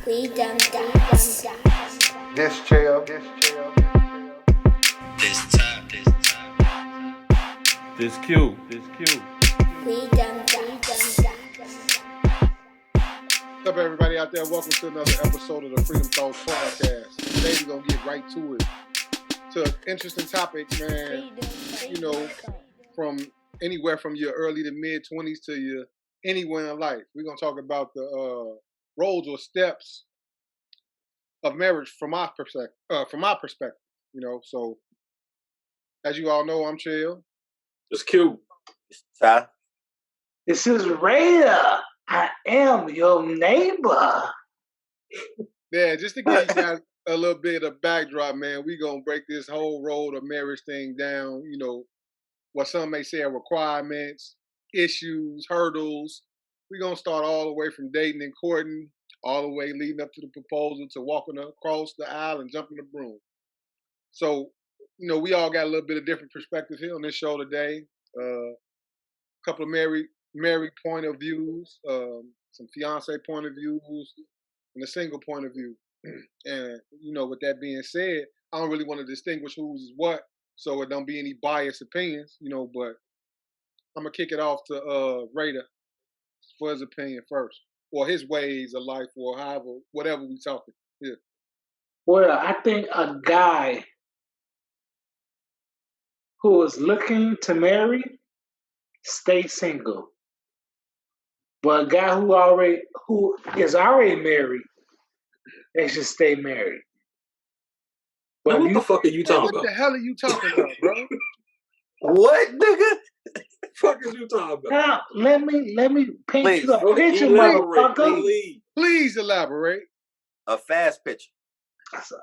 We done that. This chair. This Q. We done that. What's up, everybody out there? Welcome to another episode of the Freedom Thoughts Podcast. Today we're gonna get right to it. To an interesting topics, man. You know, from anywhere from your early to mid 20s to your anywhere in life. We're gonna talk about the roles or steps of marriage from my perspective. You know, so as you all know, I'm Chill. This Q. Ty. This is Raider. I am your neighbor. Yeah, just to give you guys a little bit of backdrop, man, we gonna break this whole road of marriage thing down. You know, what some may say are requirements, issues, hurdles. We're gonna start all the way from dating and courting, all the way leading up to the proposal, to walking across the aisle and jumping the broom. So, you know, we all got a little bit of different perspectives here on this show today. A couple of married point of views, some fiance point of views, and a single point of view. And, you know, with that being said, I don't really want to distinguish who's what, so it don't be any biased opinions, you know, but I'm going to kick it off to Raider for his opinion first, or his ways of life, or however, whatever we talking. Yeah. Well, I think a guy who is looking to marry, stay single. But a guy who is already married, they should stay married. Now, But what the fuck are you talking What about? the hell are you talking about, bro? What, nigga? Fuck is you talking about? now let me paint Please, you a Go ahead, picture, elaborate, motherfucker. please. Please elaborate. A fast picture.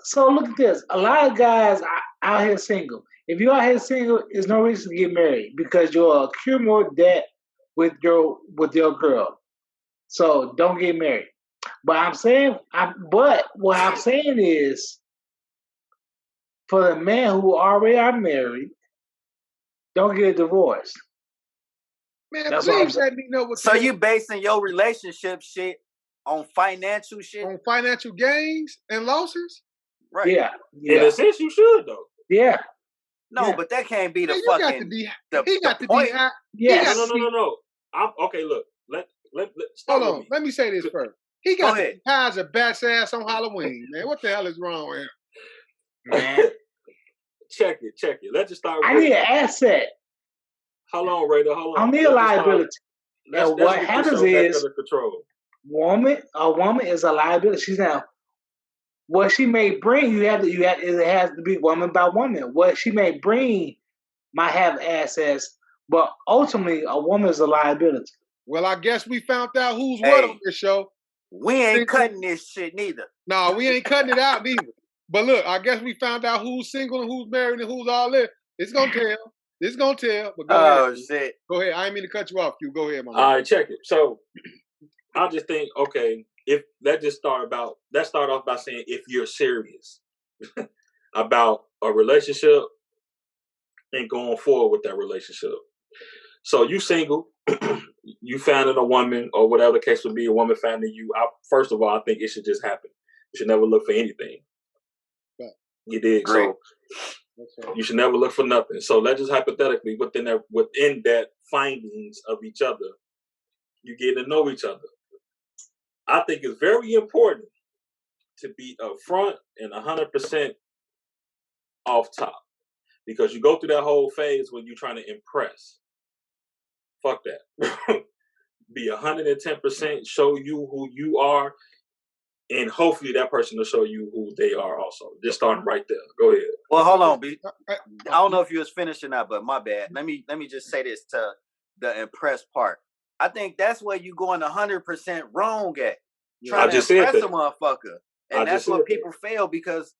So look at this. A lot of guys are out here single. If you're out here single, there's no reason to get married because you'll accrue more debt with your girl. So don't get married. But what I'm saying is, for the men who already are married, don't get a divorce. Man, That's what I'm please let me know what So you basing your relationship shit on financial shit? on financial gains and losses? Right. Yeah, In a sense, you should, though. yeah, No, yeah. but that can't be the Man, you got to fucking... be. the- He got the to point. be high. yes. No. Okay, look. Let start Hold with on. me. Let me say this first. He Go got to ahead. be high as a bat's ass on Halloween, man. What the hell is wrong with him? Man. Check it. Let's just start with I need an asset. Hold on, Raider. Hold I on. need a liability. Let's And what get happens this show back is, under control. a woman is a liability. She's now what she may bring. It has to be woman by woman. What she may bring might have assets, but ultimately, a woman is a liability. Well, I guess we found out who's what Hey. on this show. We ain't cutting this shit neither. No, we ain't cutting it out neither. But look, I guess we found out who's single and who's married and who's all this. It's gonna tell. It's gonna tell. But go Oh, ahead. shit. Go ahead. I ain't mean to cut you off, Q. Go ahead, my man. All right, check it. So I just think, okay, let's start off by saying if you're serious about a relationship and going forward with that relationship. So you single, you finding a woman or whatever the case would be, a woman finding you. First of all, I think it should just happen. You should never look for anything. Right. You did. Great. So you should never look for nothing. So let's just hypothetically, within that findings of each other, you get to know each other. I think it's very important to be upfront and 100% off top, because you go through that whole phase when you're trying to impress. Fuck that. Be 110%, show you who you are, and hopefully that person will show you who they are also. Just starting right there. Go ahead. Well, hold on, B. I don't know if you was finished or not, but my bad. Let me just say this to the impressed part. I think that's where you going 100% wrong at. Trying to impress a motherfucker. And that's where people fail, because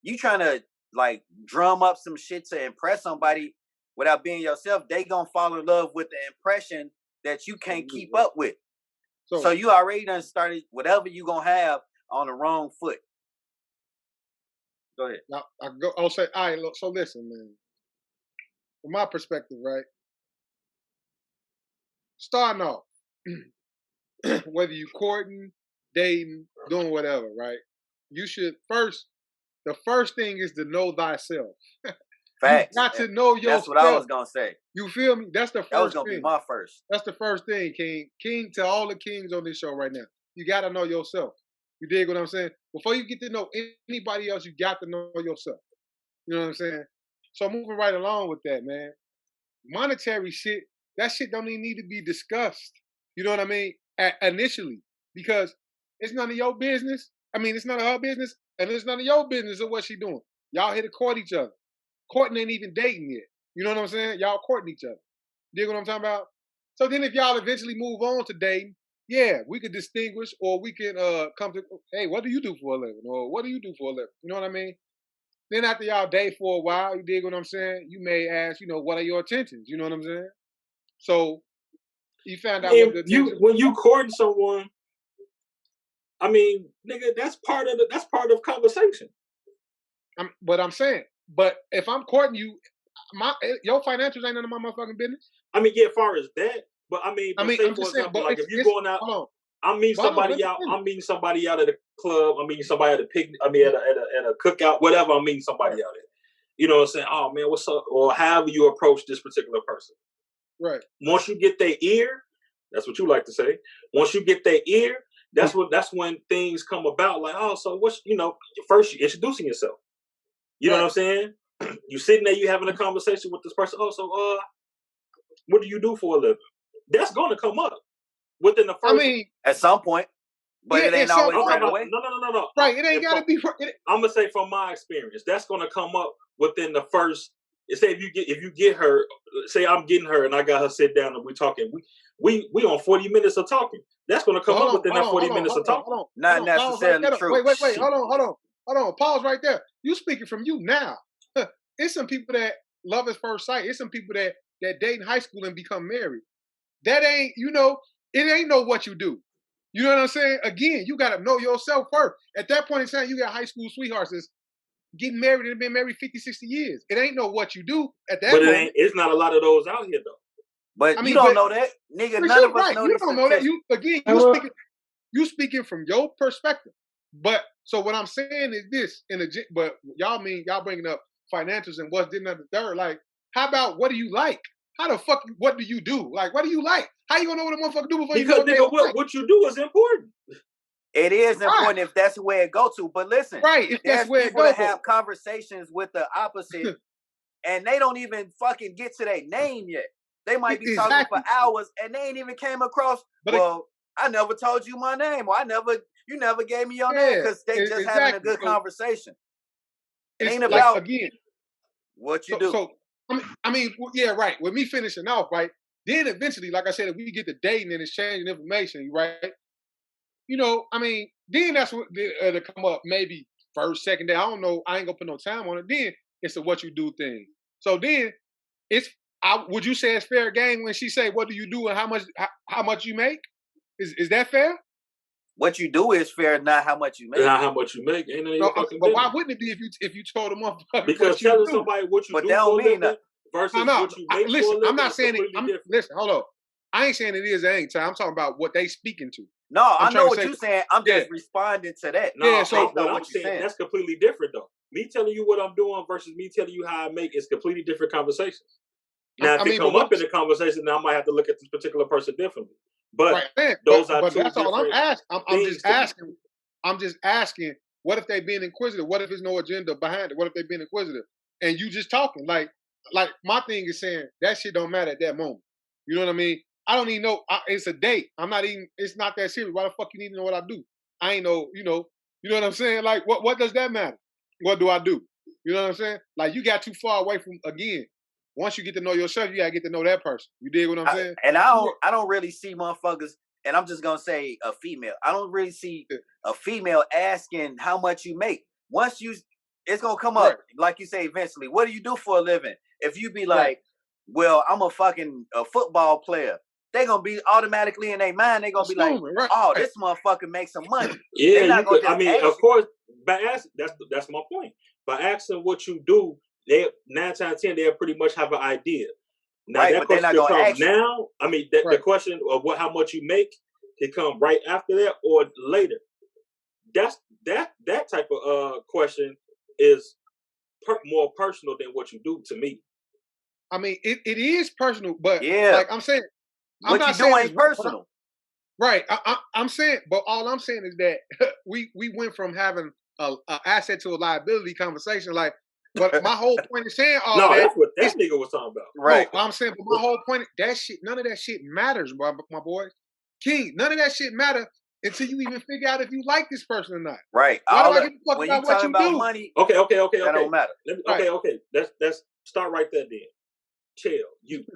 you trying to like drum up some shit to impress somebody without being yourself. They gonna fall in love with the impression that you can't keep up with. So you already done started whatever you gonna have on the wrong foot. Go ahead. Now, I'll say, all right, look, so listen, man. From my perspective, right? Starting off, whether you courting, dating, doing whatever, right? You should the first thing is to know thyself. Facts. You got to know yourself. That's what I was gonna say. You feel me? That's the first thing. That was gonna be my first. That's the first thing, King. King to all the kings on this show right now. You got to know yourself. You dig what I'm saying? Before you get to know anybody else, you got to know yourself. You know what I'm saying? So moving right along with that, man. Monetary shit, that shit don't even need to be discussed. You know what I mean? Initially, because it's none of your business. I mean, it's none of her business, and it's none of your business of what she doing. Y'all here to court each other. Courting ain't even dating yet. You know what I'm saying? Y'all courting each other. Dig what I'm talking about? So then if y'all eventually move on to dating, yeah, we could distinguish, or we can come to, hey, what do you do for a living? Or what do you do for a living? You know what I mean? Then after y'all date for a while, you dig what I'm saying? You may ask, what are your intentions? You know what I'm saying? So you found out what the when you courting someone, I mean, nigga, that's part of conversation. But I'm saying, if I'm courting you, your financials ain't none of my motherfucking business. I mean, yeah, as far as that, but say, for example, like if you're going out, I'm meeting somebody out. I'm meeting somebody out at a club. I'm meeting somebody at a picnic. I mean, at a cookout, whatever. I'm meeting somebody out at. You know what I'm saying? Oh man, what's up? Or however you approach this particular person. Right. Once you get their ear, that's what you like to say. Once you get their ear, that's when things come about. Like, oh, so what's first you introducing yourself. You know what I'm saying? You sitting there, you having a conversation with this person. Oh, so what do you do for a living? That's going to come up within the first. I mean, at some point, but it ain't always right away. No. Right, it ain't got to be. I'm gonna say from my experience, that's going to come up within the first. Say if you get her, say I'm getting her and I got her sit down and we talking. We on 40 minutes of talking. That's going to come up within that 40 minutes of talking. Not necessarily true. Wait. Hold on. Pause right there. You speaking from you now. It's some people that love at first sight. It's some people that date in high school and become married. That ain't, it ain't know what you do. You know what I'm saying? Again, you got to know yourself first. At that point in time, you got high school sweethearts that's getting married and been married 50, 60 years. It ain't know what you do at that moment. It's not a lot of those out here, though. But you don't know that. Nigga, none of us know you don't know that. You speaking from your perspective. But so what I'm saying is this, but y'all bringing up financials and what's in the third. Like, how about what do you like? How the fuck, what do you do? Like, what do you like? How you gonna know what a motherfucker do before you know what you do is important. It is important if that's where it go to. But listen, if that's where it go to have conversations with the opposite and they don't even fucking get to their name yet. They might be talking for hours and they ain't even came across, I never told you my name, or you never gave me your name, because they just having a good conversation. It ain't about again what you do. So I mean, yeah, right. With me finishing off, right? Then eventually, like I said, if we get to dating and exchanging information, right? Then that's what it'll come up maybe first, second day. I don't know. I ain't gonna put no time on it. Then it's a what you do thing. So then would you say it's fair game when she say, what do you do and how much you make? Is that fair? What you do is fair, not how much you make. Not how much you make. Ain't any fucking but why wouldn't it be if you told them motherfucker? Because telling somebody what you do for a living versus what you make listen, for a living I'm not saying it. Listen, hold on. I ain't saying it is at any time. I'm talking about what they speaking to. No, I know what you're saying. I'm just responding to that. No, so what I'm saying, that's completely different though. Me telling you what I'm doing versus me telling you how I make is completely different conversations. Now, if it come up in the conversation, then I might have to look at this particular person differently. But those are two that's all I'm asking. I'm just asking. What if they being inquisitive? What if there's no agenda behind it? What if they being inquisitive? And you just talking like my thing is saying that shit don't matter at that moment. You know what I mean? I don't even know. It's a date. It's not that serious. Why the fuck you need to know what I do? I ain't know. You know what I'm saying? Like, what does that matter? What do I do? You know what I'm saying? Like, you got too far away from, again, once you get to know yourself, you gotta get to know that person. You dig what I'm saying? I don't really see motherfuckers, and I'm just gonna say a female. I don't really see a female asking how much you make. Once it's gonna come up, like you say, eventually. What do you do for a living? If you be like, well, I'm a football player, they gonna be automatically in their mind. They gonna be like, oh, this motherfucker makes some money. Yeah, of course. By asking, that's my point. By asking what you do, they 9 times out of 10 they'll pretty much have an idea. Now that question comes now. I mean, the question of how much you make can come right after that or later. that type of question is more personal than what you do to me. I mean, it is personal, but yeah, like I'm saying, what you do ain't personal. Right. I'm saying, but all I'm saying is that we went from having a asset to a liability conversation. Like, but my whole point is saying all no, that. that's what that nigga was talking about. Right. No, I'm saying, but my whole point, that shit, none of that shit matters, my boys. King, none of that shit matter until you even figure out if you like this person or not. Right. Why do I give a fuck when about you what talking you about do? money, Okay. that don't matter. Okay. Let's start right there then. Chill.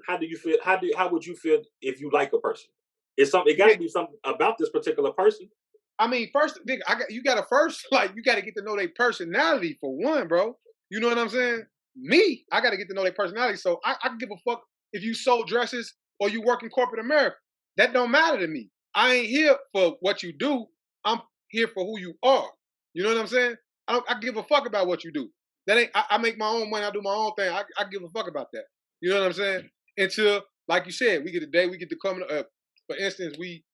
How do you feel? How would you feel if you like a person? It's something. It got to be something about this particular person. I mean, first, nigga, you got to get to know their personality for one, bro. You know what I'm saying? Me, I got to get to know their personality. So I can give a fuck if you sold dresses or you work in corporate America. That don't matter to me. I ain't here for what you do. I'm here for who you are. You know what I'm saying? I give a fuck about what you do. That ain't. I make my own money. I do my own thing. I give a fuck about that. You know what I'm saying? Until, like you said, we get a day, we get to come. For instance, we,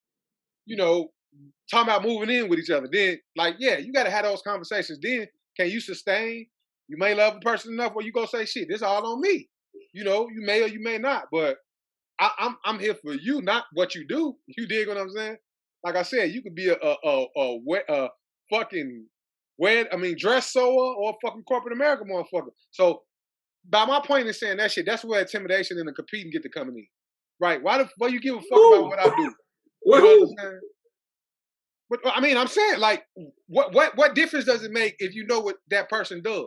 talking about moving in with each other. Then, like, yeah, you got to have those conversations. Then, can you sustain? You may love the person enough where you go say, shit, this all on me. You may or you may not. But I'm here for you, not what you do. You dig what I'm saying? Like I said, you could be a fucking dress sewer or a fucking corporate America motherfucker. So, by my point in saying that shit, that's where intimidation and the competing get to coming in. Right? Why you give a fuck about what I do? You know what I'm saying? But I mean, I'm saying, like, what difference does it make if you know what that person does?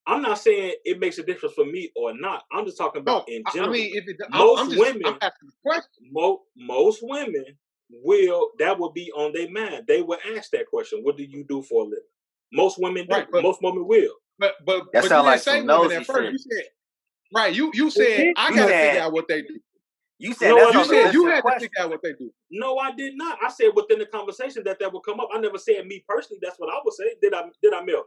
I'm not saying it makes a difference for me or not. I'm just talking about in general. I mean, I'm asking the question. Most women that will be on their mind. They will ask that question. What do you do for a living? Most women do. Right, most women will. But that sounds like some nosy at first. You said, right? You said I got to figure out what they do. You said you had to figure out what they do. No, I did not. I said within the conversation that would come up. I never said me personally. That's what I would say. Did I, Mel?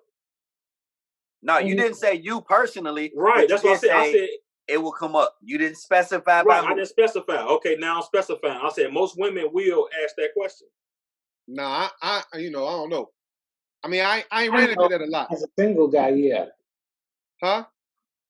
No, you didn't say you personally. Right. That's what I said. I said it will come up. You didn't specify. Right. I didn't specify. Okay, now I'm specifying. I said most women will ask that question. Nah, I don't know. I mean, I ain't ran into that a lot. As a single guy, yeah. Huh?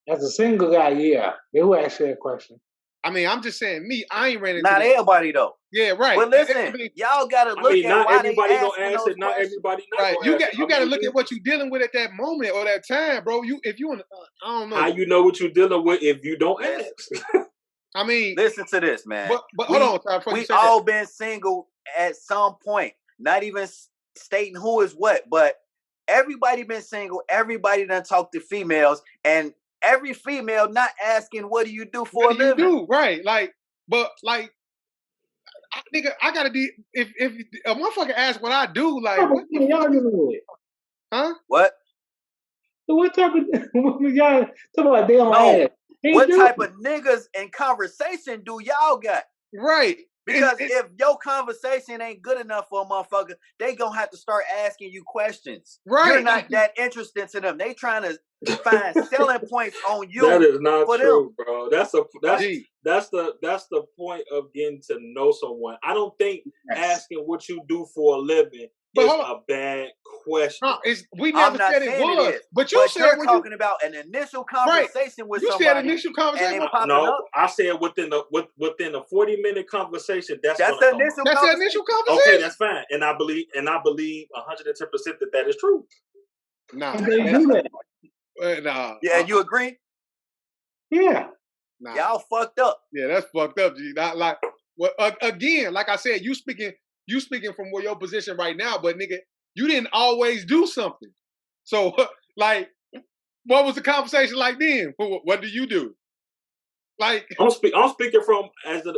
As a single guy, yeah. They will ask you that question. I mean, I'm just saying, me, I ain't ran into not everybody though. Yeah, right. But listen, y'all gotta look at not why everybody they gonna ask it. Not everybody. Right. You gotta look at what you're dealing with at that moment or that time, bro. If you, I don't know. How you know what you're dealing with if you don't ask? I mean, listen to this, man. But hold on, Ty, we all been single at some point. Not even stating who is what, but everybody been single. Everybody done talked to females, and every female not asking, "What do you do for a living?" What do you do? Right, like, but like, nigga, I gotta be. If a motherfucker asks what I do, like, what y'all doing it? Huh? What? So what type of y'all talking about? They don't ask. What type of niggas in conversation do y'all got? Right. Because if your conversation ain't good enough for a motherfucker, they gonna have to start asking you questions. Right. You're not that interested to them. They trying to find selling points on you. That is not true, them. bro. That's the point of getting to know someone. I don't think asking what you do for a living is a bad question. No, we never said it was. But you said you're talking about an initial conversation with somebody. You said initial conversation. I said within a 40-minute conversation. That's the initial conversation. Okay, that's fine. And I believe 110% that is true. Nah. Nah. Yeah, you agree? Yeah. Nah. Y'all fucked up. Yeah, that's fucked up, G. Not like, well, again, like I said, you speaking from where your position right now, but nigga, you didn't always do something. So, like, what was the conversation like then? What do you do? Like, I'm speaking from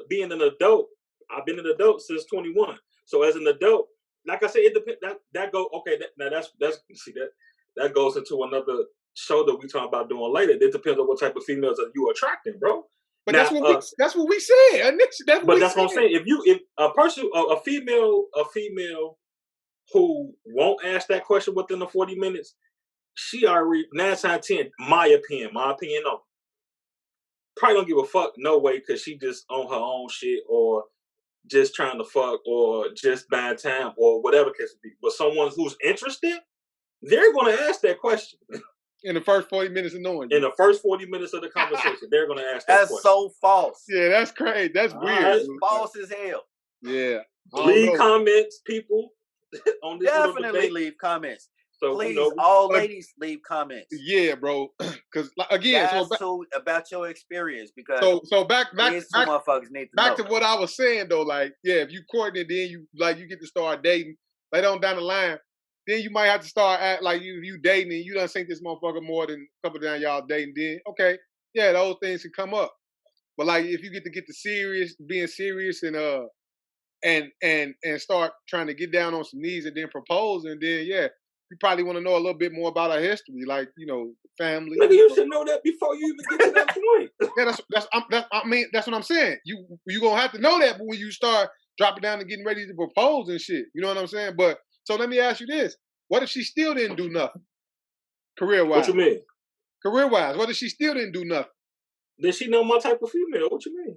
being an adult. I've been an adult since 21. So as an adult, like I said, it depends. That go okay. That goes into another show that we talk about doing later. It depends on what type of females that you are attracting, bro. But now, that's what we said. That's what I'm saying. If a female who won't ask that question within the 40 minutes, she already 9 times out of 10, my opinion, no. Probably don't give a fuck no way because she just on her own shit or just trying to fuck or just bad time or whatever case it be. But someone who's interested, they're going to ask that question. In the first 40 minutes of knowing you. In the first 40 minutes of the conversation, they're going to ask that question. That's so false. Yeah, that's crazy. That's weird. That's false as hell. Yeah. Leave comments, people. On this Definitely leave comments. So, please, ladies, leave comments. Yeah, bro. Because again, about your experience. Because so back motherfuckers need to know. To what I was saying though, like, yeah, if you courting and then you get to start dating later on down the line, then you might have to start act like you dating and you done seen this motherfucker more than a couple of times y'all dating. Then okay, yeah, those things can come up. But like if you get the being serious and start trying to get down on some knees and then propose, and then yeah, you probably want to know a little bit more about our history, like family. Maybe you should know that before you even get to that point. Yeah, that's what I'm saying. You gonna have to know that when you start dropping down and getting ready to propose and shit. You know what I'm saying? But so let me ask you this: what if she still didn't do nothing, career-wise? What you mean? Career-wise, what if she still didn't do nothing? Then she know my type of female. What you mean?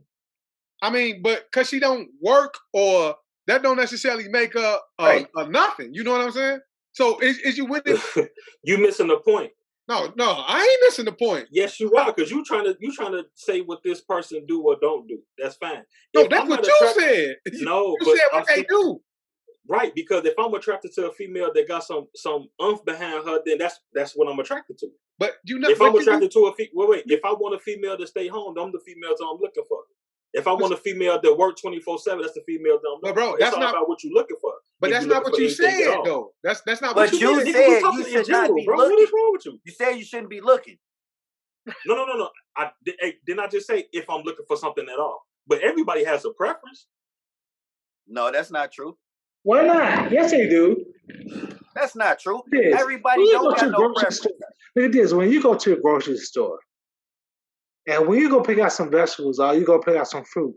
I mean, but because she don't work, or that don't necessarily make her a nothing. You know what I'm saying? So is you with it? You missing the point. No, I ain't missing the point. Yes, you are, because you trying to say what this person do or don't do. That's fine. No, that's what you said. No, you said what they do. Right, because if I'm attracted to a female that got some oomph behind her, then that's what I'm attracted to. But if I'm attracted to a female, if I want a female to stay home, I'm the females I'm looking for. If I want a female that work 24/7, that's the female that I'm looking for. That's not about what you're looking for. But that's not what you said, though. That's not what you said. You should not be looking. What is wrong with you? You said you shouldn't be looking. No. Didn't I just say if I'm looking for something at all? But everybody has a preference. No, that's not true. Why not? Yes, they do. That's not true. Everybody don't have no preference. Look at this. When you go to a grocery store, and when you go pick out some vegetables or you go pick out some fruit,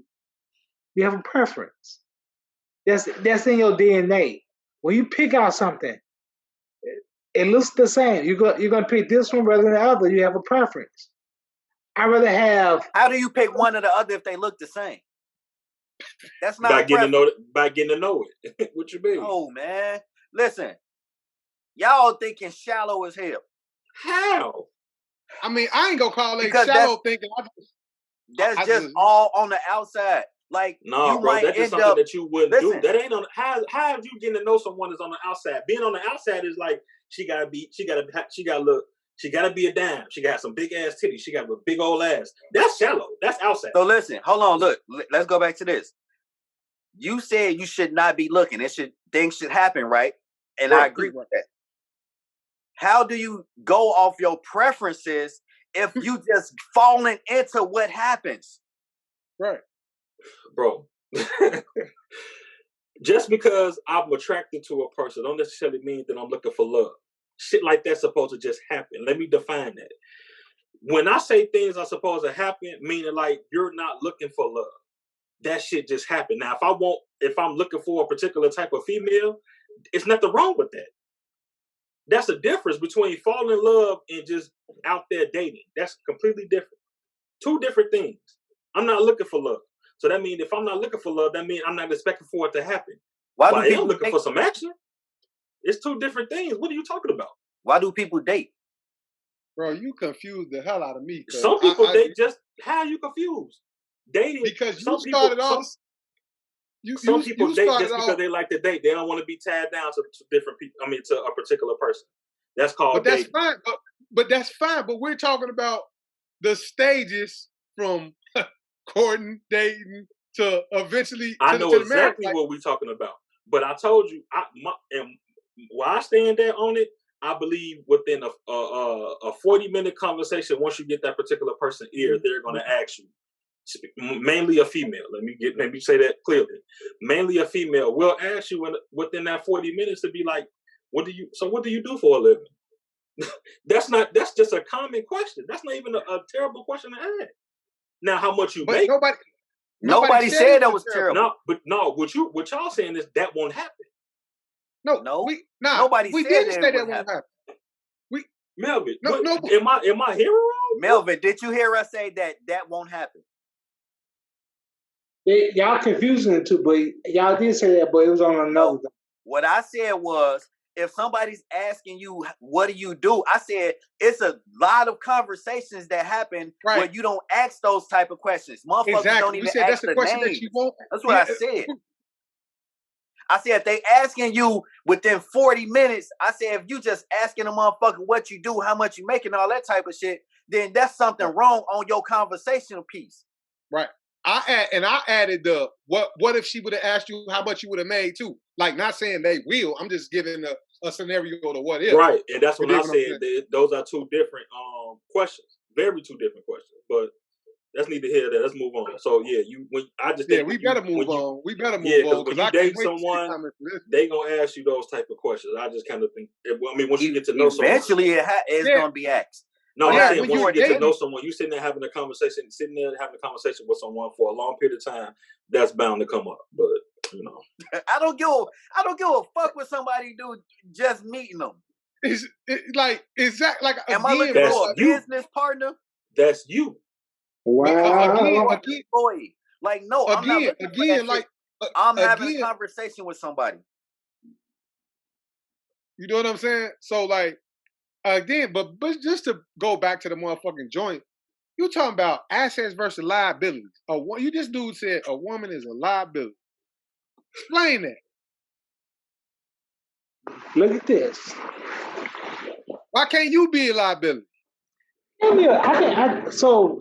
you have a preference. That's in your DNA. When you pick out something, it looks the same. You're gonna pick this one rather than the other. You have a preference. I rather have. How do you pick one or the other if they look the same? That's not by getting to know it. What you mean? Oh man, listen, y'all thinking shallow as hell. How? I mean, I ain't gonna call it shallow thinking. That's just all on the outside. Like, no, bro, that's just something that you wouldn't do. That ain't on. How are you getting to know someone that's on the outside? Being on the outside is like she gotta be a dime. She got some big ass titties. She got a big old ass. That's shallow. That's outside. So listen, hold on. Look, let's go back to this. You said you should not be looking. Things should happen, right? And I agree with that. How do you go off your preferences if you just falling into what happens? Right. Bro. Just because I'm attracted to a person don't necessarily mean that I'm looking for love. Shit like that's supposed to just happen. Let me define that. When I say things are supposed to happen, meaning like you're not looking for love, that shit just happened. Now, if I'm looking for a particular type of female, it's nothing wrong with that. That's the difference between falling in love and just out there dating. That's completely different. Two different things. I'm not looking for love. So that means if I'm not looking for love, that means I'm not expecting for it to happen. Why do people looking for some action? It's two different things. What are you talking about? Why do people date? Bro, you confused the hell out of me. Some people date just, how are you confused? Dating. Because you started off. Some people date just because they like to date. They don't want to be tied down to different people. I mean, to a particular person. That's called dating. Fine. But that's fine. But we're talking about the stages from courting, dating, to eventually. I know exactly what we're talking about. But I told you, where I stand there on it, I believe within a 40-minute conversation, once you get that particular person ear, they're going to ask you. Mainly a female. Let me say that clearly. Mainly a female will ask you within that 40 minutes to be like, what do you do for a living? That's just a common question. That's not even a terrible question to ask. Now, how much you make? Nobody said that was terrible. What y'all saying is that won't happen. Nobody didn't say that won't happen. Melvin, am I hearing wrong? Melvin, did you hear us say that won't happen? Y'all confusing it too, but y'all did say that, but it was on another. What I said was, if somebody's asking you, what do you do? I said, it's a lot of conversations that happen where you don't ask those type of questions. Motherfuckers don't even ask the question names. That you won't. That's what I said. I said, if they asking you within 40 minutes, I said, if you just asking a motherfucker what you do, how much you making, all that type of shit, then that's something wrong on your conversational piece. Right. I added the what if she would have asked you how much you would have made too? Like, not saying they will. I'm just giving a scenario to what if. Right. And that's when I said that those are two different questions. Very two different questions. But that's neither here nor there. Let's move on. So yeah, we better move on. We better move on. Because when you date someone, they gonna ask you those type of questions. I just kind of think. I mean, once you get to know someone, eventually it's gonna be asked. No, I'm saying once you get to know someone, you sitting there having a conversation with someone for a long period of time, that's bound to come up. But you know, I don't give a fuck with somebody do just meeting them. Is that like am I looking for a business partner? That's you. Wow. Like no, I'm not looking for that shit. I'm having a conversation with somebody. You know what I'm saying? So like. Again, but just to go back to the motherfucking joint, you talking about assets versus liabilities. This dude said a woman is a liability. Explain that. Look at this. Why can't you be a liability? Yeah, so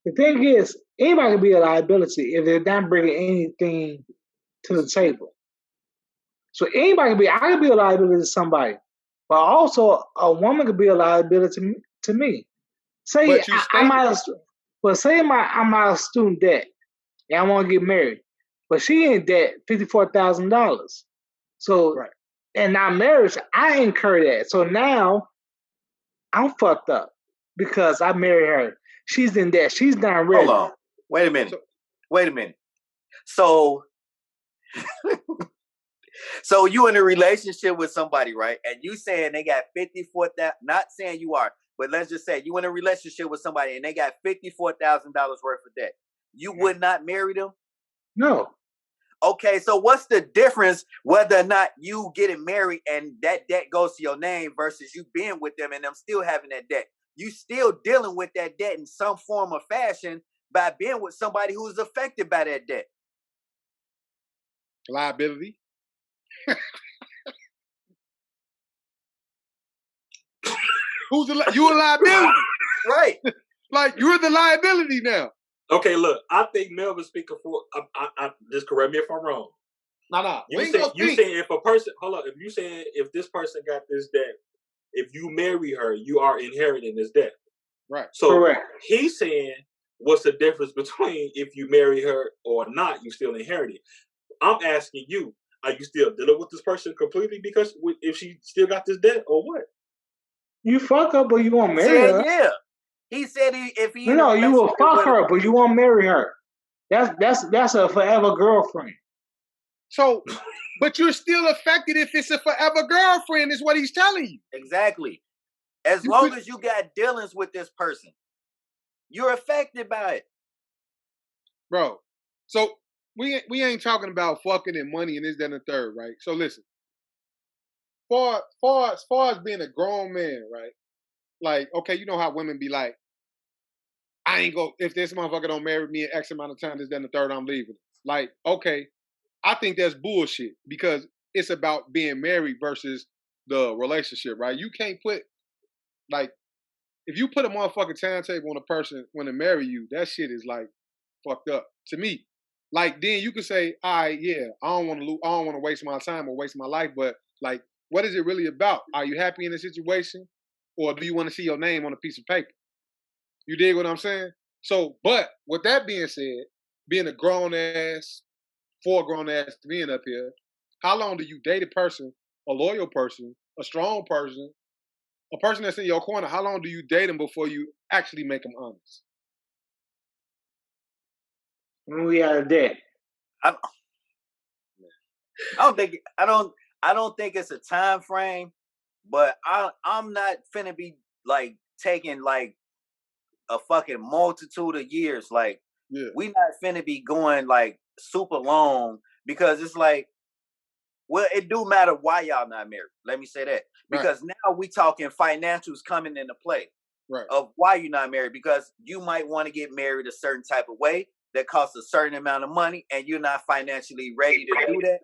the thing is, anybody can be a liability if they're not bringing anything to the table. So I can be a liability to somebody. But also, a woman could be a liability to me. Say I'm out of student debt, and I want to get married, but she in debt $54,000. So, and now marriage, I incur that. So now I'm fucked up because I married her. She's in debt. She's not ready. Hold on. Wait a minute. So. So you in a relationship with somebody, right? And you saying they got 54,000. Not saying you are, but let's just say you in a relationship with somebody and they got $54,000 worth of debt. You would not marry them? No. Okay, so what's the difference whether or not you getting married and that debt goes to your name versus you being with them and them still having that debt? You still dealing with that debt in some form or fashion by being with somebody who's affected by that debt. Liability. You a liability, right? Like you're the liability now. Okay, look, I think Melvin's speaking for. I just correct me if I'm wrong. No. You saying if a person, hold up, if you saying if this person got this debt, if you marry her, you are inheriting this debt. Right. So correct. He's saying, what's the difference between if you marry her or not? You still inherit it. I'm asking you. Are you still dealing with this person completely because if she still got this debt or what? You fuck her, but you won't marry her. Yeah. He said if he No, you will fuck her, but you won't marry her. That's a forever girlfriend. So, but you're still affected if it's a forever girlfriend, is what he's telling you. Exactly. As long as you got dealings with this person, you're affected by it. Bro, so we ain't talking about fucking and money and this, that, and the third, right? So listen, far as being a grown man, right? Like, okay, you know how women be like, I ain't go if this motherfucker don't marry me in X amount of time, this, that, and the third, I'm leaving. Like, okay, I think that's bullshit because it's about being married versus the relationship, right? You can't put like if you put a motherfucking timetable on a person when they marry you, that shit is like fucked up to me. Like then you could say, all right, yeah, I don't want to waste my time or waste my life, but like, what is it really about? Are you happy in the situation, or do you want to see your name on a piece of paper? You dig what I'm saying? So, but with that being said, being a grown ass, grown ass being up here, how long do you date a person, a loyal person, a strong person, a person that's in your corner? How long do you date them before you actually make them honest? When we out of debt. I don't think it's a time frame, but I'm not finna be like taking like a fucking multitude of years. Like We not finna be going like super long because it's like, well, it do matter why y'all not married. Let me say that. Because now we talking financials coming into play of why you're not married. Because you might want to get married a certain type of way that costs a certain amount of money and you're not financially ready to do that.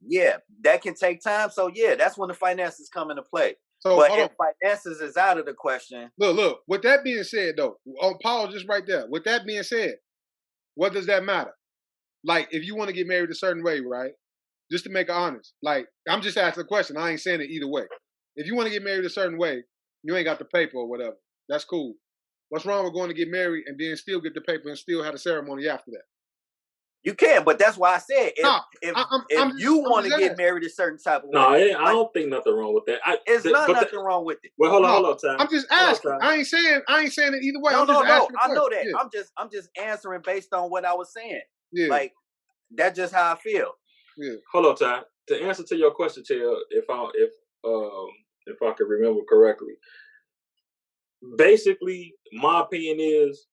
Yeah, that can take time. So yeah, that's when the finances come into play. So, but if finances is out of the question. Look. With that being said, though, on Paul, just right there. With that being said, what does that matter? Like, if you want to get married a certain way, right? Just to make it honest. Like, I'm just asking a question. I ain't saying it either way. If you want to get married a certain way, you ain't got the paper or whatever. That's cool. What's wrong with going to get married and then still get the paper and still have a ceremony after that? You can, but that's why I said if you want to get married a certain type of way. No, I don't think nothing wrong with that. It's nothing wrong with it. Well, hold on, Ty. I'm just asking. I ain't saying it either way. No. I know that. Yeah. I'm just answering based on what I was saying. Yeah. Like that's just how I feel. Yeah. Hold on, Ty. To answer to your question, Chair, if I can remember correctly, basically my opinion is,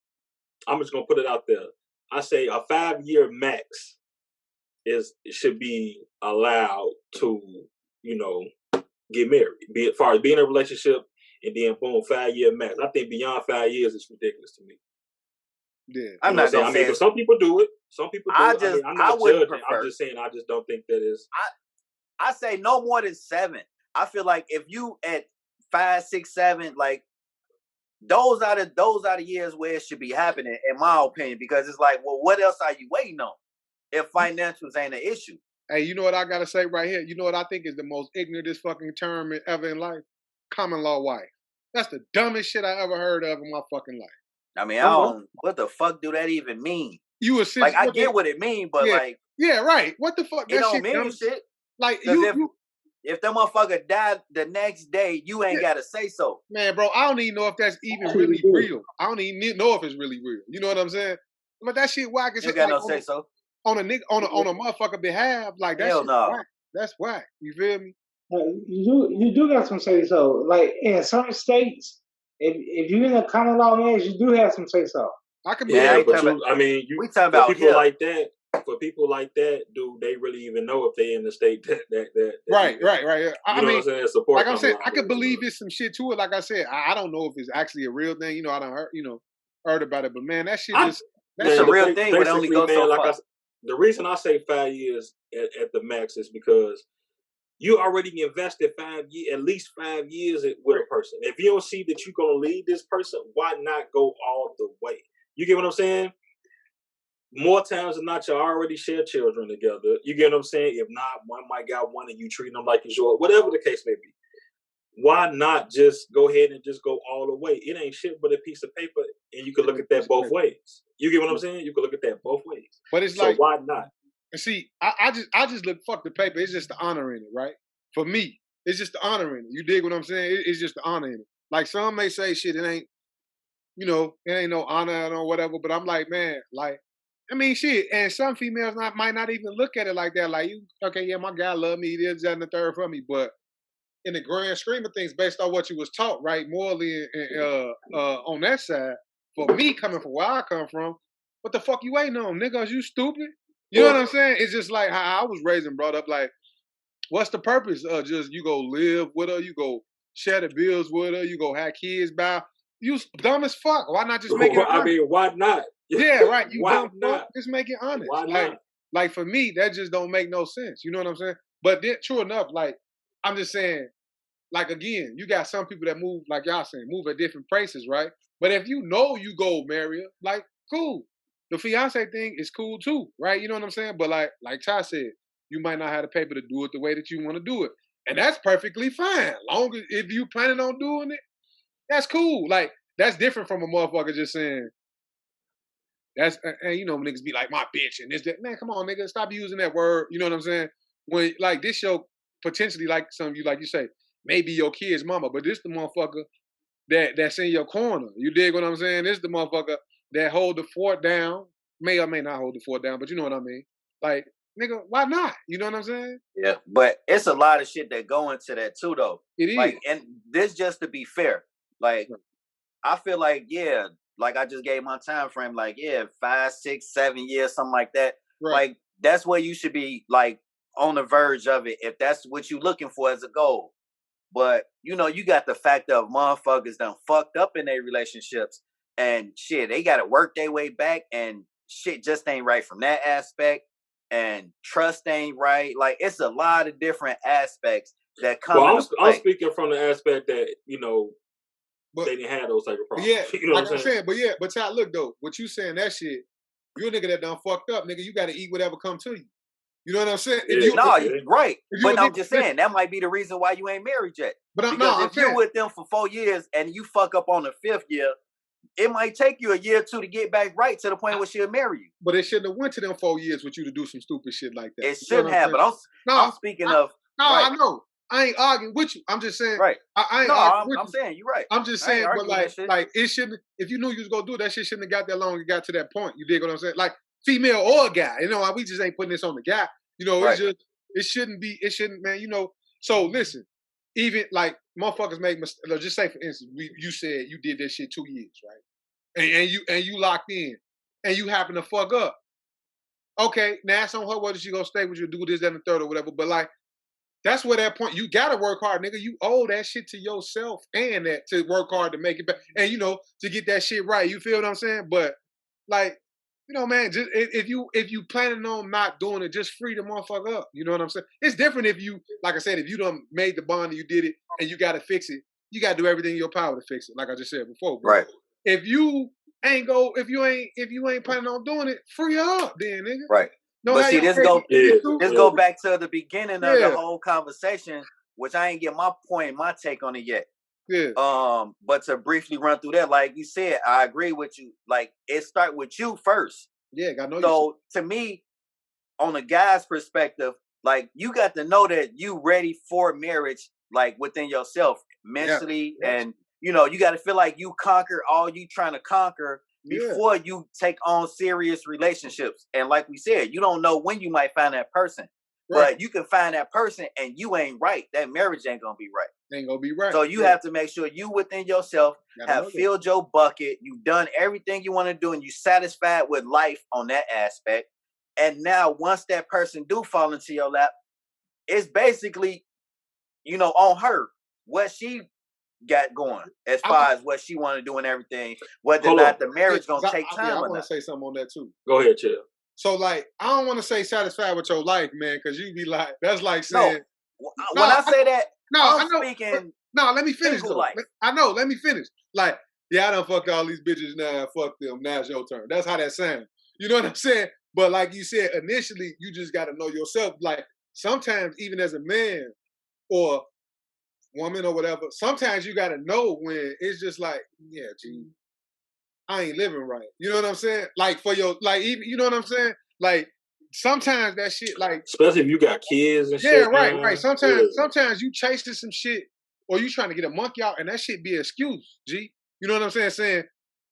I'm just gonna put it out there. I say a 5-year max should be allowed to, get married. Be as far as being in a relationship and then boom, 5-year max. I think beyond 5 years is ridiculous to me. Yeah, I'm not saying. I mean, but some people do it. Some people do it. I'm not judging. I'm just saying. I just don't think that is. I say no more than 7. I feel like if you at 5, 6, 7, like. Those are the years where it should be happening, in my opinion, because it's like, well, what else are you waiting on if financials ain't an issue? Hey, you know what I gotta say right here? You know what I think is the most ignorantest fucking term ever in life? Common law wife. That's the dumbest shit I ever heard of in my fucking life. I mean, I don't. What the fuck do that even mean? You like, I get what it means, but like, yeah, right. What the fuck? It don't mean shit. Like if that motherfucker died the next day, you ain't gotta say so. Man, bro, I don't even know if that's even really real. I don't even know if it's really real. You know what I'm saying? But that shit whack as shit. You got no say so. On a motherfucker behalf, like that shit whack. That's whack. You feel me? You do got some say so. Like in certain states, if you're in a common law marriage, you do have some say so. I can believe but we talking about people like that. For people like that, do they really even know if they in the state that right? I mean, what I'm saying? Support. Like I'm saying, I could believe it's some shit to it. Like I said, I don't know if it's actually a real thing. I don't heard about it, but man, that shit is that's a real thing. But only goes so far. The reason I say 5 years at the max is because you already invested at least 5 years with a person. If you don't see that you're gonna lead this person, why not go all the way? You get what I'm saying? More times than not, you already share children together. You get what I'm saying? If not, one might got one and you treat them like it's yours, whatever the case may be. Why not just go ahead and just go all the way? It ain't shit but a piece of paper, and you can look at that both ways. You get what I'm saying? You can look at that both ways. But it's so why not? See, I just look, fuck the paper. It's just the honor in it, right? For me, it's just the honor in it. You dig what I'm saying? It's just the honor in it. Like some may say shit, it ain't, it ain't no honor or whatever. But I'm like, man, like. I mean, shit, and some females might not even look at it like that. Like, okay, yeah, my guy love me, he did that and the third for me. But in the grand stream of things, based on what you was taught, right, morally and on that side, for me coming from where I come from, what the fuck you ain't on, niggas? You stupid? You know what I'm saying? It's just like how I was raised and brought up. Like, what's the purpose of just you go live with her, you go share the bills with her, you go have kids by? You dumb as fuck. Why not just make it? I mean, why not? Yeah, right. You why not? Just make it honest. Why not? Like for me, that just don't make no sense. You know what I'm saying? But then, true enough, like I'm just saying, like again, you got some people that move, like y'all saying, move at different places, right? But if you go marry her, like cool. The fiance thing is cool too, right? You know what I'm saying? But like Ty said, you might not have the paper to do it the way that you want to do it, and that's perfectly fine. Long as if you planning on doing it, that's cool. Like that's different from a motherfucker just saying. That's and niggas be like my bitch and this that. Man, come on, nigga, stop using that word. You know what I'm saying? When like this show potentially like some of you like you say maybe your kid's mama, but this the motherfucker that's in your corner. You dig what I'm saying? This the motherfucker that hold the fort down. May or may not hold the fort down, but you know what I mean. Like nigga, why not? You know what I'm saying? Yeah, but it's a lot of shit that go into that too, though. It is. Like, and this just to be fair, like I feel like like I just gave my time frame, like, yeah, 5, 6, 7 years, something like that. Right. Like, that's where you should be, like, on the verge of it, if that's what you're looking for as a goal. But, you know, you got the fact of motherfuckers done fucked up in their relationships, and shit, they got to work their way back, and shit just ain't right from that aspect, and trust ain't right. Like, it's a lot of different aspects that come into play. I'm speaking from the aspect that, you know, they didn't have those type of problems. Yeah, you know like what I'm saying? But Ty, look though, what you saying that shit, you're a nigga that done fucked up, nigga. You got to eat whatever come to you. You know what I'm saying? Yeah. Right. But I'm just saying that might be the reason why you ain't married yet. Because if you're with them for 4 years and you fuck up on the 5th year, it might take you a year or two to get back right to the point where she'll marry you. But it shouldn't have went to them 4 years with you to do some stupid shit like that. It shouldn't have. But I'm speaking of. No, right. I know. I ain't arguing with you. I'm just saying. Right. I'm saying you're right. I'm just saying, but like it shouldn't. If you knew you was gonna do it, that shit shouldn't have got that long. And got to that point. You dig what I'm saying? Like female or guy. You know, we just ain't putting this on the guy. You know, it's just it shouldn't be. It shouldn't, man. You know. So listen, even like motherfuckers make mistakes. Just say for instance, you said you did that shit 2 years, right? And you locked in, and you happen to fuck up. Okay, now it's on her whether she gonna stay with you, do this, that, and the third, or whatever. But like. That's where that point, you gotta work hard, nigga. You owe that shit to yourself and that to work hard to make it back. And you know, to get that shit right. You feel what I'm saying? But like, you know, man, just if you planning on not doing it, just free the motherfucker up. You know what I'm saying? It's different if you, like I said, if you done made the bond and you did it and you gotta fix it, you gotta do everything in your power to fix it, like I just said before. Bro. Right. If you ain't planning on doing it, free her up then, nigga. Right. No, but see, this go back to the beginning of the whole conversation, which I ain't get my point, my take on it yet. Yeah. But to briefly run through that, like you said, I agree with you. Like it start with you first. Yeah, I know. So to me, on a guy's perspective, like you got to know that you ready for marriage, like within yourself, mentally, and you know you got to feel like you conquer all you trying to conquer. Before you take on serious relationships. And like we said, you don't know when you might find that person. Right. But you can find that person and you ain't right. That marriage ain't going to be right. Ain't going to be right. So you have to make sure you within yourself have filled your bucket. You've done everything you want to do and you satisfied with life on that aspect. And now once that person do fall into your lap, it's basically, you know, on her. What she got going as far as what she want to do and everything, whether or not the marriage gonna take time. I want to say something on that too. Go ahead, Chill. So like, I don't want to say satisfied with your life, man, because you be like, that's like saying. No, when I say that, I'm speaking. No, let me finish though. Life. I know. Let me finish. Like, yeah, I done fucked all these bitches now. Fuck them. Now it's your turn. That's how that sounds. You know what I'm saying? But like you said, initially, you just got to know yourself. Like sometimes, even as a man or woman or whatever, sometimes you gotta know when it's just like, yeah, gee, I ain't living right. You know what I'm saying? Like for your, like even, you know what I'm saying? Like sometimes that shit, like especially if you got kids and shit. Yeah, right. Sometimes you chasing some shit or you trying to get a monkey out, and that shit be an excuse, G. You know what I'm saying? Saying,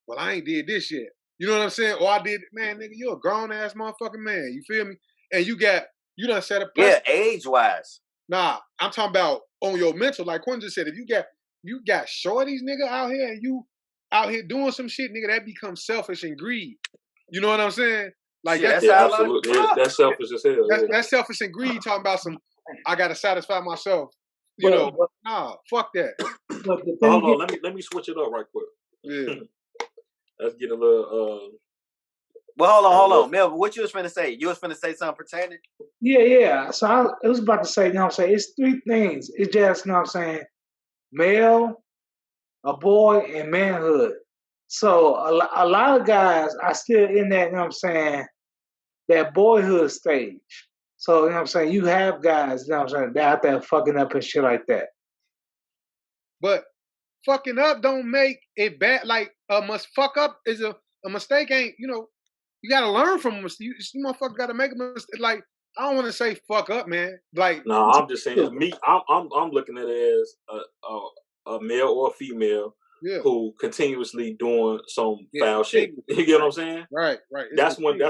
well, I ain't did this yet. You know what I'm saying? Or I did, man, nigga, you a grown ass motherfucking man. You feel me? And you done set a precedent. Yeah, age wise. Nah, I'm talking about on your mental. Like Quinn just said, if you got shorties, nigga, out here and you out here doing some shit, nigga, that becomes selfish and greed. You know what I'm saying? Like that's absolutely. That's selfish as hell. That's selfish and greed. Talking about some, I gotta satisfy myself. You know, nah, fuck that. Hold on, let me switch it up right quick. Yeah. Let's get a little. Well, hold on. Melvin, what you was finna say? You was finna say something pertaining? Yeah. So I was about to say, you know what I'm saying? It's 3 things. It's just, you know what I'm saying, male, a boy, and manhood. So a lot of guys are still in that, you know what I'm saying, that boyhood stage. So, you know what I'm saying, you have guys, you know what I'm saying, they're out there fucking up and shit like that. But fucking up don't make it bad. Like, fuck up is a mistake ain't, you know, you gotta learn from a mistake. You motherfucker gotta make a mistake. Like, I don't want to say fuck up, man. Like, no, I'm just saying, me. I'm looking at it as a male or a female who continuously doing some foul shit. You get what I'm saying? Right. That's when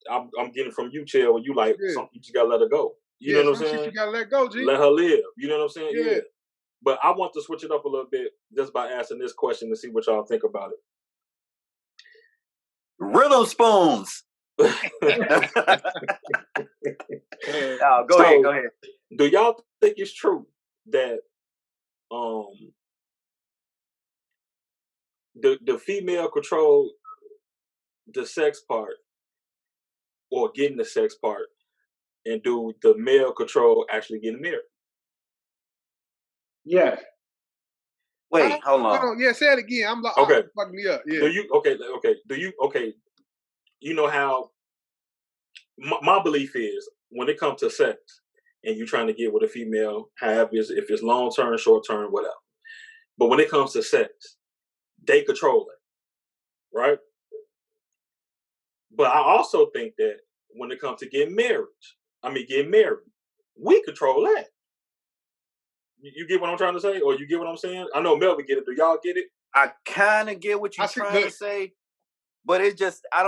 I'm getting from you, Chill. When you like, you just gotta let her go. You know what I'm saying? You gotta let go, G. Let her live. You know what I'm saying? Yeah. But I want to switch it up a little bit just by asking this question to see what y'all think about it. Rhythm spoons. Go ahead. Do y'all think it's true that the female control the sex part or getting the sex part, and do the male control actually getting married? Yes. Wait, hold on. Yeah, say it again. I'm like, okay. Fucking me up. Yeah. Do you you know how my belief is when it comes to sex and you trying to get with a female, if it's long term, short term, whatever. But when it comes to sex, they control it, right? But I also think that when it comes to getting married, we control that. You get what I'm trying to say? Or you get what I'm saying? I know Melvin get it. Do y'all get it? I kind of get what you're trying to say, but it just, I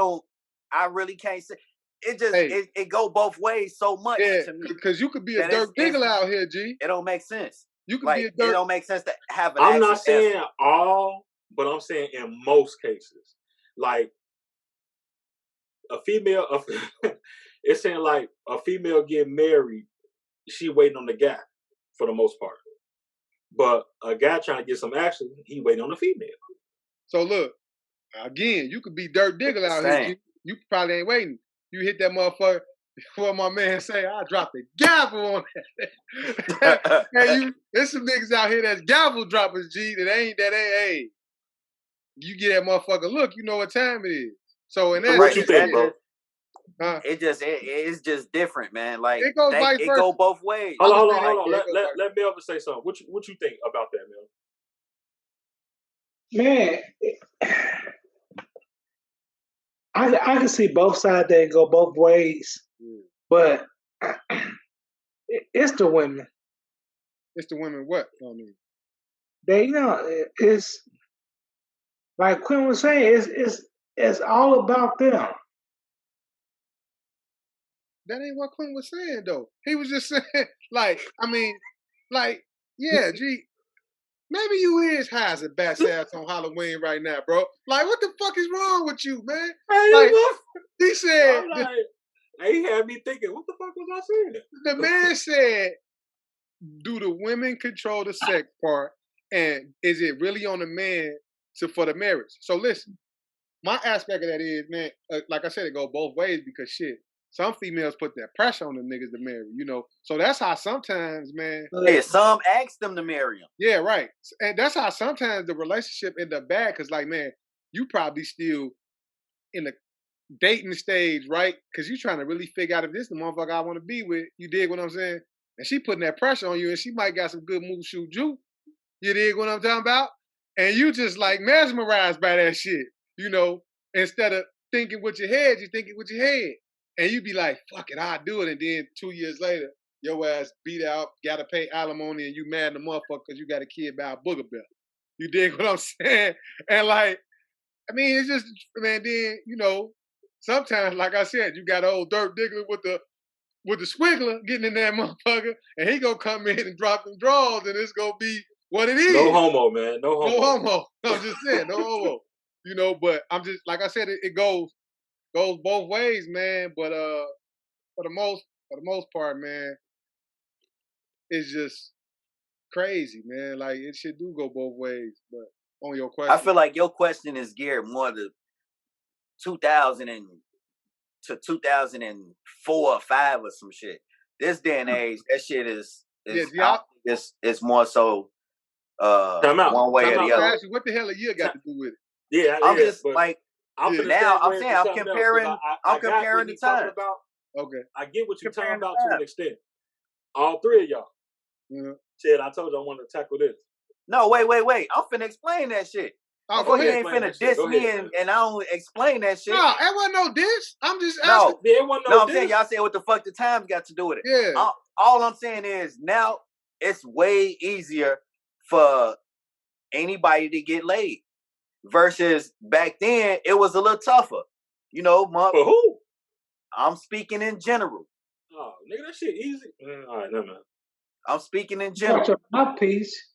really can't say. It just, it go both ways so much to me. Because you could be a dirt digger out here, G. It don't make sense. You could be a dirt. It don't make sense to have an I'm not saying all, but I'm saying in most cases. Like, a female, it's saying like a female getting married, she waiting on the guy for the most part. But a guy trying to get some action, he waiting on the female. So look, again, you could be dirt digger out here. You probably ain't waiting. You hit that motherfucker. What my man say, I dropped the gavel on that. Hey, there's some niggas out here that's gavel droppers, G. Hey. You get that motherfucker. Look, you know what time it is. So in that, what you think, bro? It's just different, man. Like it goes vice versa. Go both ways. Hold on. Let Melvin say something. What you think about that, Man, I can see both sides that go both ways, but it's the women. It's the women. What? I mean, it's like Quinn was saying. It's all about them. That ain't what Quinn was saying, though. He was just saying, yeah, G, maybe you is high as a bat's ass on Halloween right now, bro. Like, what the fuck is wrong with you, man? He said, he had me thinking, what the fuck was I saying? The man said, do the women control the sex part, and is it really on the man for the marriage? So listen, my aspect of that is, man, like I said, it go both ways because shit. Some females put that pressure on the niggas to marry, you know. So that's how sometimes, man. Yeah, some ask them to marry them. Yeah, right. And that's how sometimes the relationship end up bad because, like, man, you probably still in the dating stage, right? Because you trying to really figure out if this is the motherfucker I want to be with. You dig what I'm saying? And she putting that pressure on you, and she might got some good move shoot you. You dig what I'm talking about? And you just like mesmerized by that shit, you know. Instead of thinking with your head, you thinking with your head. And you be like, fuck it, I'll do it. And then 2 years later, your ass beat out, got to pay alimony, and you mad in the motherfucker because you got a kid by a booger belt. You dig what I'm saying? And like, I mean, it's just, man, then, you know, sometimes, like I said, you got old dirt digger with the squiggler getting in that motherfucker, and he gonna come in and drop them draws, and it's gonna be what it is. No homo, man. No homo. I'm just saying, no homo. You know, but I'm just, like I said, it goes both ways, man. But for the most part, man, it's just crazy, man. Like it should do go both ways. But on your question, I feel like your question is geared more to 2000 to 2004 or 5 or some shit. This day and age, that shit is it's more so one way or the other. What the hell a year got to do with it? Yeah, I'm just like I'm comparing the times. Okay, I get what you're talking about to an extent. All three of y'all said, I told you I wanted to tackle this. No, wait. I'm finna explain that shit. Oh, go ahead. You ain't finna diss me and I don't explain that shit. No, it wasn't no diss. I'm just asking. It wasn't no diss. I'm saying y'all said what the fuck the times got to do with it. Yeah. All I'm saying is now it's way easier for anybody to get laid. Versus back then, it was a little tougher. You know, for who? I'm speaking in general. Oh, nigga, that shit easy. All right, never mind. I'm speaking in general. My piece.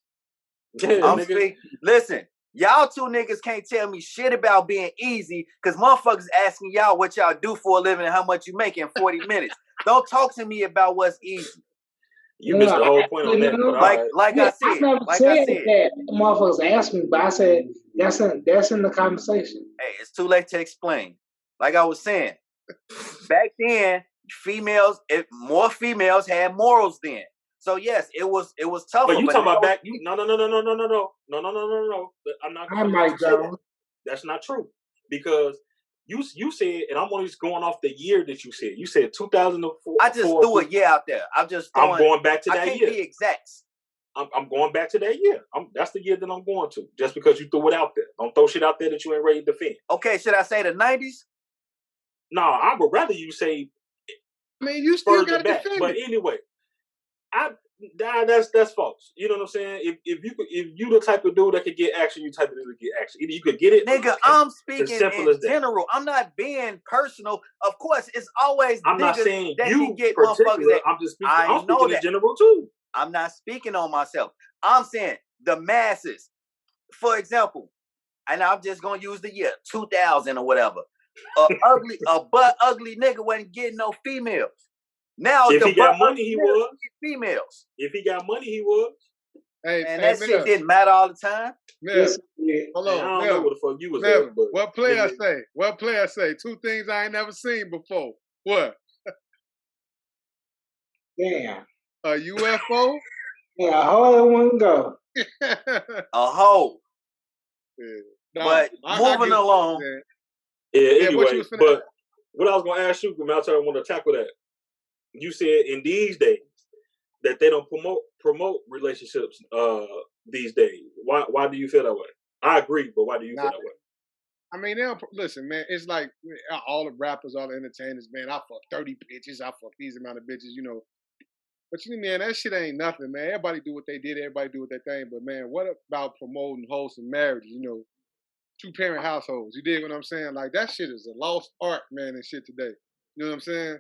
Listen, Y'all two niggas can't tell me shit about being easy because motherfuckers asking y'all what y'all do for a living and how much you make in 40 minutes. Don't talk to me about what's easy. You missed the whole point on that. Like I said, that motherfuckers asked me, but I said that's in the conversation. Hey, it's too late to explain. Like I was saying, back then, more females had morals then. So yes, it was tougher. But you talking about back? No. I'm not. That's not true because you said, and I'm only just going off the year that you said. You said 2004. I just threw a year out there. I'm going back to that year. I can't be exact. I'm going back to that year. That's the year that I'm going to. Just because you threw it out there, don't throw shit out there that you ain't ready to defend. Okay, should I say the 90s? No, I would rather you say. I mean, you still got to back. defend But it. anyway, that's false. You know what I'm saying? If you the type of dude that could get action, you type of dude that get action. Either you could get it. Nigga, I'm speaking in general. I'm not being personal. Of course, it's always. I'm not saying that you can get particular. that, I'm just speaking. I'm speaking in general too. I'm not speaking on myself. I'm saying the masses. For example, and I'm just gonna use the year 2000 or whatever. A butt ugly nigga wasn't getting no females. Now if he got money, he was females. If he got money, he was. And that shit didn't matter all the time. Hold on. I don't know what the fuck you was doing. But what player say? What player say? Two things I ain't never seen before. What? Damn. A UFO? Yeah, a hoe wouldn't go. A hoe. Yeah. But moving along. Anyway, but what I was going to ask you, Malta, I want to tackle that. You said in these days that they don't promote relationships these days. Why do you feel that way? I agree, but why do you feel that way? I mean, they don't listen, man. It's like all the rappers, all the entertainers, man. I fuck 30 bitches. I fuck these amount of bitches, you know. But man, that shit ain't nothing, man. Everybody do what they did. Everybody do what they thing. But man, what about promoting wholesome marriages? You know, 2-parent households. You dig what I'm saying? Like that shit is a lost art, man, and shit today. You know what I'm saying?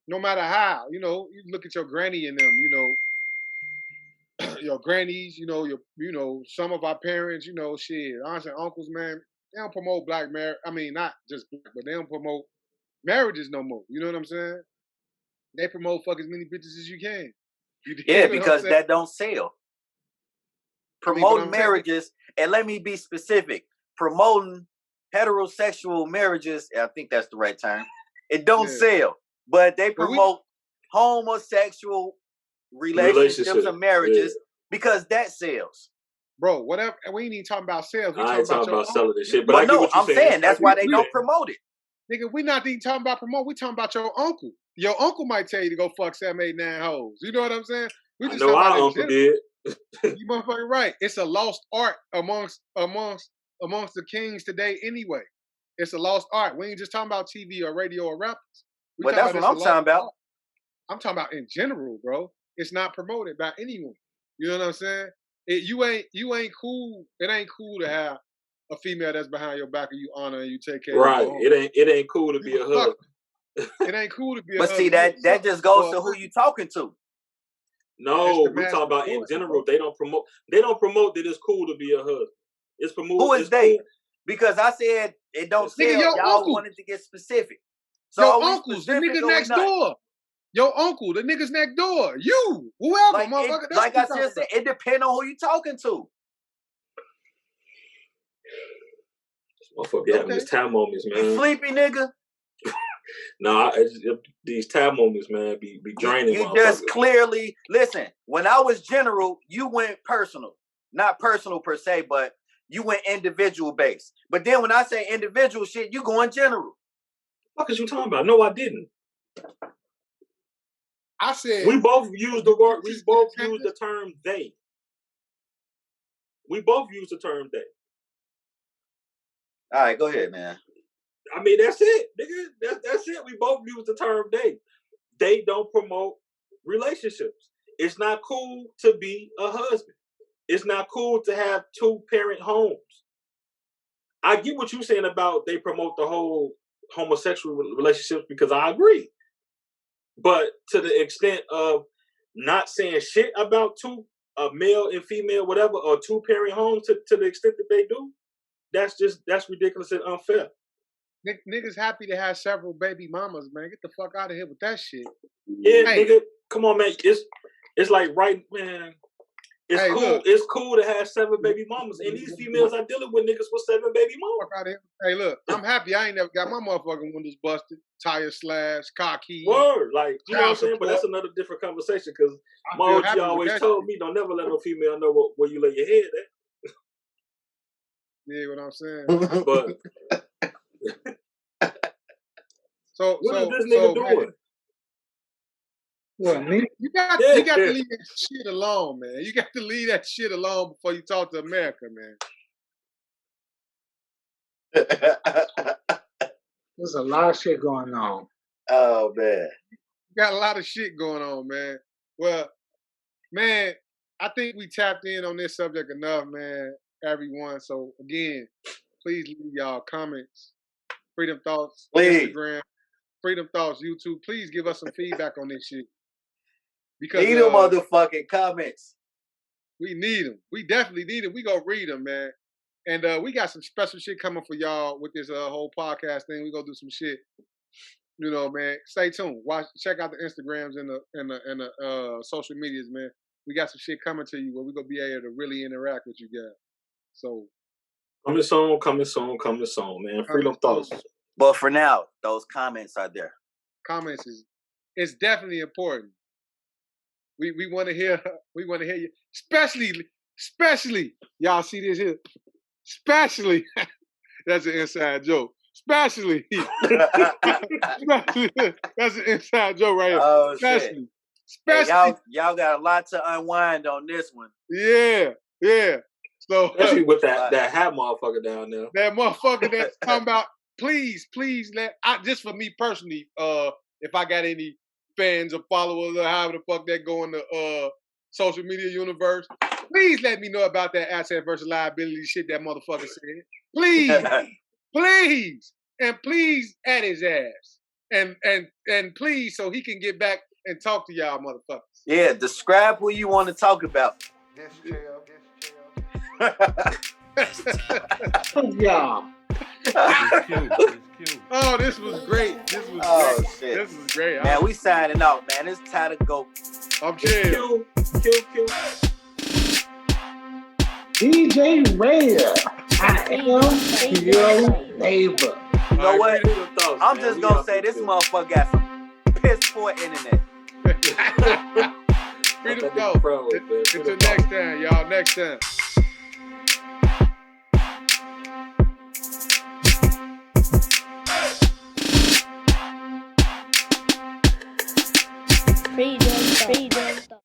No matter how, you know, you look at your granny and them, you know, your grannies, you know, some of our parents, you know, shit, aunts and uncles, man, they don't promote black marriage. I mean, not just black, but they don't promote marriages no more. You know what I'm saying? They promote fuck as many bitches as you can. Yeah, because that don't sell. Promoting marriages, and let me be specific, promoting heterosexual marriages, I think that's the right term, it don't sell. But they promote homosexual relationships and marriages because that sells. Bro, whatever. We ain't even talking about sales. I ain't talking about selling this shit. But I no, I'm saying that's why they don't promote it. Nigga, we not even talking about promote. We talking about your uncle. Your uncle might tell you to go fuck 7, 8, 9 hoes. You know what I'm saying? We just know our uncle did. You motherfucking right. It's a lost art amongst the kings today anyway. It's a lost art. We ain't just talking about TV or radio or rappers. But that's what I'm talking about. I'm talking about in general, bro. It's not promoted by anyone. You know what I'm saying? You ain't cool. It ain't cool to have a female that's behind your back and you honor and you take care of. Right. It ain't cool to be a husband. It ain't cool to be a husband. But see, that just goes to who you talking to. No, we talking about in general. They don't promote that it's cool to be a husband. It's promoted. Who is they? Cool. Because I said it don't sell. Y'all wanted to get specific. So your uncles, the niggas next door. Your uncle, the niggas next door. You, whoever, motherfucker. Like I just said, it depends on who you talking to. Motherfucker having these time moments, man. You sleepy nigga? No, these time moments, man, be draining. You just clearly listen. When I was general, you went personal, not personal per se, but you went individual based. But then when I say individual shit, you going general. What is you talking about? No, I didn't. I said we both used the word. We both used the term they. We both used the term they. All right, go ahead, man. I mean, that's it, nigga. That's it. We both use the term they. They don't promote relationships. It's not cool to be a husband. It's not cool to have 2-parent homes. I get what you're saying about they promote the whole homosexual relationships because I agree. But to the extent of not saying shit about a male and female, whatever, or 2-parent homes to the extent that they do, that's ridiculous and unfair. Niggas happy to have several baby mamas, man. Get the fuck out of here with that shit. Yeah, hey. Nigga, come on, man. It's like man. It's cool. Look. It's cool to have 7 baby mamas, and these females are dealing with niggas with 7 baby mamas. Fuck out of here. Hey, look, I'm happy I ain't never got my motherfucking windows busted, tire slashed, car keys. Word, like you know what I'm saying. But that's another different conversation because my OG always told me, don't never let no female know where you lay your head at. Yeah, what I'm saying. But so what is this nigga doing? Man, well, you got to leave that shit alone, man. You got to leave that shit alone before you talk to America, man. There's a lot of shit going on. Oh man, you got a lot of shit going on, man. Well, man, I think we tapped in on this subject enough, man. Everyone. So again, please leave y'all comments. Freedom Thoughts, Instagram, Freedom Thoughts, YouTube. Please give us some feedback on this shit. Because need them motherfucking comments. We need them. We definitely need them. We gonna read them, man. And we got some special shit coming for y'all with this whole podcast thing. We gonna do some shit. You know, man. Stay tuned. Check out the Instagrams and the social medias, man. We got some shit coming to you where we gonna be able to really interact with you guys. So coming soon, man. Freedom Thoughts. But for now, those comments are there. Comments it's definitely important. We want to hear you, especially y'all see this here, especially that's an inside joke. Especially that's an inside joke right here. Oh, especially hey, y'all got a lot to unwind on this one. Yeah. So especially with that hat motherfucker down there. That motherfucker that's talking about please just for me personally, if I got any fans or followers or however the fuck that go in the social media universe, please let me know about that asset versus liability shit that motherfucker said. Please. And please at his ass. And please so he can get back and talk to y'all motherfuckers. Yeah, describe what you want to talk about. Y'all. Oh, this was great. Shit. This was great. Man, we signing out, man. It's time to go. I'm chill. Kill. DJ Raider. I am your neighbor. You know what? I'm just gonna say this motherfucker got some piss poor internet. Freedom Thoughts. Until next time, y'all. Next time. Freedom.